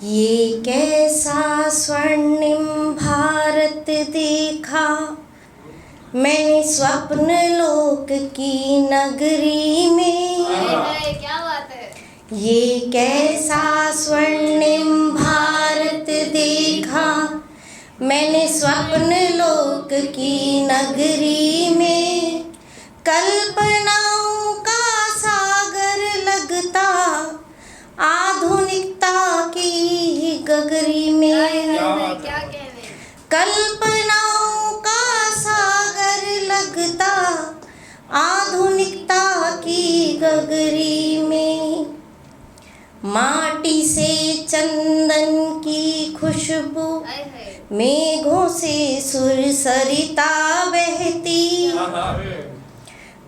ये कैसा स्वर्णिम भारत देखा मैंने स्वप्न लोक की नगरी में। क्या बात है। ये कैसा स्वर्णिम भारत देखा मैंने स्वप्न लोक की नगरी में। कल्पनाओं का सागर लगता आधुनिकता की गगरी में। क्या कहने। कल्पनाओं का सागर लगता आधुनिकता की गगरी में। माटी से चंदन की खुशबू मेघों से सुरसरिता बहती।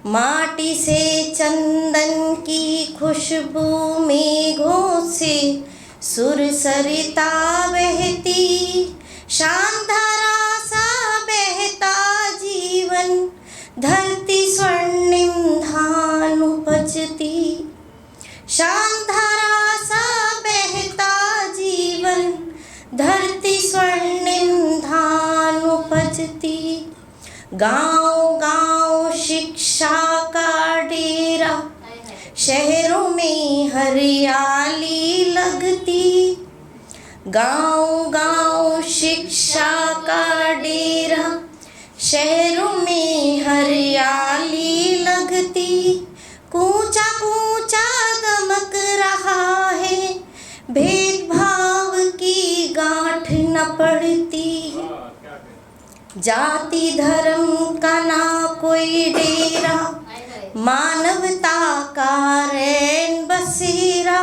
माटी से चंदन की खुशबू मेघों से सुरसरिता बहती। शांधारा सा बहता जीवन धरती स्वर्णिम धान उपजती। शांधारा सा बहता जीवन धरती स्वर्णिम धान उपजती। गाँव गाँव शिक्षा का डेरा शहरों में हरियाली लगती। गाँव गाँव शिक्षा का डेरा शहरों में हरियाली लगती। कूचा कूचा दमक रहा है भेदभाव की गांठ न पड़ती। जाति धर्म का ना कोई डेरा मानवता का रैन बसेरा।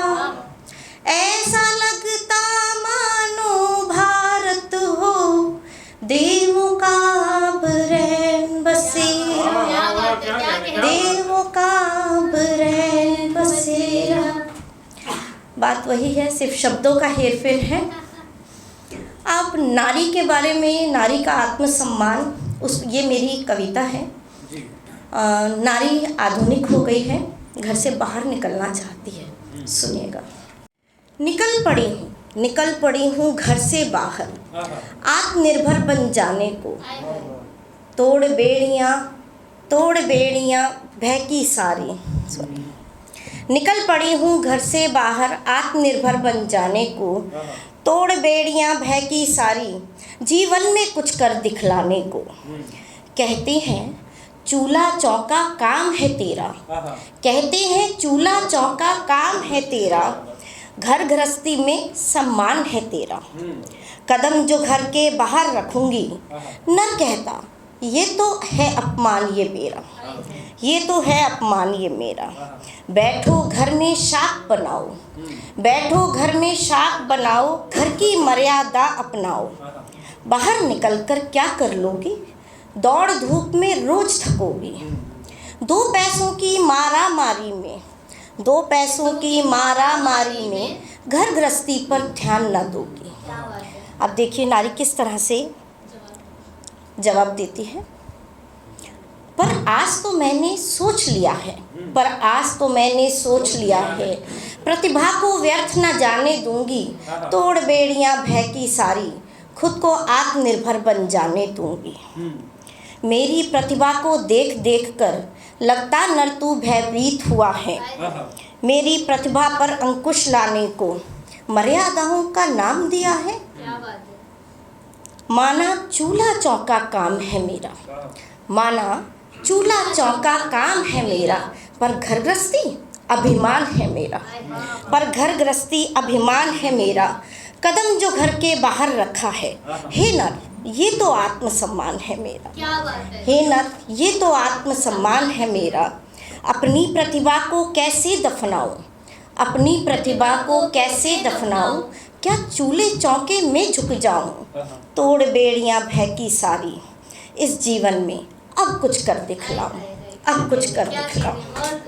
ऐसा लगता मानो भारत हो देवों का अब रैन बसेरा। देवों का अब रैन बसेरा। बात वही है, सिर्फ शब्दों का हेरफेर है। आप नारी के बारे में, नारी का आत्मसम्मान, ये मेरी कविता है। नारी आधुनिक हो गई है, घर से बाहर निकलना चाहती है। सुनिएगा। निकल पड़ी हूँ घर से बाहर आत्मनिर्भर बन जाने को। तोड़ बेड़ियाँ भहकी सारी। निकल पड़ी हूँ घर से बाहर आत्मनिर्भर बन जाने को। तोड़ बेड़ियाँ भहकी सारी जीवन में कुछ कर दिखलाने को। कहते हैं चूल्हा चौका काम है तेरा। कहते हैं चूल्हा चौका काम है तेरा। घर गृहस्थी में सम्मान है तेरा। कदम जो घर के बाहर रखूंगी नर कहता ये तो है अपमान ये मेरा। ये तो है अपमान ये मेरा। बैठो घर में शाख बनाओ। बैठो घर में शाख बनाओ। घर की मर्यादा अपनाओ। बाहर निकलकर क्या कर लोगी दौड़ धूप में रोज थकोगी। दो पैसों की मारा मारी में घर गृहस्थी पर ध्यान न दोगी। अब देखिए नारी किस तरह से जवाब देती है। पर आज तो मैंने सोच लिया है प्रतिभा को व्यर्थ न जाने दूंगी। तोड़ बेड़ियाँ भहकी सारी खुद को आत्मनिर्भर बन जाने दूंगी। मेरी प्रतिभा को देख देख कर लगता नर तू भयभीत हुआ है। मेरी प्रतिभा पर अंकुश लाने को मर्यादाओं का नाम दिया है। माना चूल्हा चौका काम है मेरा। माना चूल्हा चौका काम है मेरा। पर घर गृहस्थी अभिमान है मेरा। पर घर गृहस्थी अभिमान है मेरा। कदम जो घर के बाहर रखा है हे नर ये तो आत्मसम्मान है मेरा। हे नर ये तो आत्मसम्मान है मेरा। अपनी प्रतिभा को कैसे दफनाऊं। अपनी प्रतिभा को कैसे दफनाऊं। क्या चूल्हे चौके में झुक जाऊं। तोड़ बेड़ियाँ भहकी सारी इस जीवन में अब कुछ कर दिखलाऊं। अब कुछ कर दिखलाऊं।